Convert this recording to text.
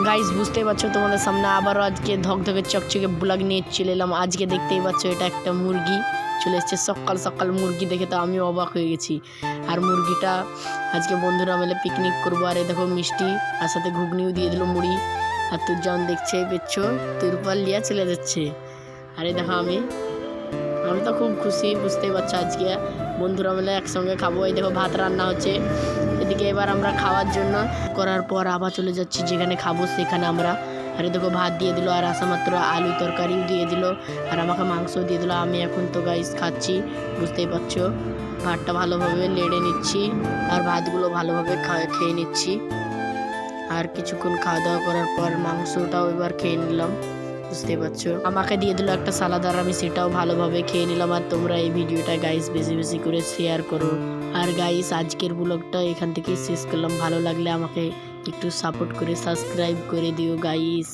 Guys বুঝতেই পারছো, তোমাদের সামনে আবারও আজকে ধকধকে চকচকে ব্লগ নিয়ে চলে এলাম। আজকে দেখতেই পাচ্ছ এটা একটা মুরগি চলে এসছে। সকাল সকাল মুরগি দেখে তো আমি অবাক হয়ে গেছি। আর মুরগিটা আজকে বন্ধুরা মিলে পিকনিক করবো। আর এই দেখো মিষ্টি আর সাথে ঘুগনিও দিয়ে দিল মুড়ি। আর তুই জন দেখছে পেচ্ছ তিরপাল লিয়া চলে যাচ্ছে। আর এই দেখো আমি তো খুব খুশি, বুঝতেই পারছো আজকে বন্ধুরা মিলে একসঙ্গে খাবো। এই দেখো ভাত রান্না হচ্ছে এদিকে। এবার আমরা খাওয়ার জন্য করার পর আবার চলে যাচ্ছি যেখানে খাবো সেখানে আমরা। আর দেখো ভাত দিয়ে দিল, আর আসা মাত্র আলু তরকারিও দিয়ে দিল, আর আমাকে মাংস দিয়ে দিল। আমি এখন তো গাইস খাচ্ছি, বুঝতেই পারছো। ভাতটা ভালোভাবে লেড়ে নিচ্ছি আর ভাতগুলো ভালোভাবে খেয়ে নিচ্ছি। আর কিছুক্ষণ খাওয়া দাওয়া করার পর মাংসটাও এবার খেয়ে নিলাম, বুঝতেই পারছো। আমাকে দিয়ে দিল একটা সালাদ আর আমি সেটাও ভালোভাবে খেয়ে নিলাম। আর তোমরা এই ভিডিওটা গাইস বেশি বেশি করে শেয়ার করো। আর গাইস আজকের ব্লগটা এখান থেকে শেষ করলাম। ভালো লাগলে আমাকে একটু সাপোর্ট করে সাবস্ক্রাইব করে দিও গাইস।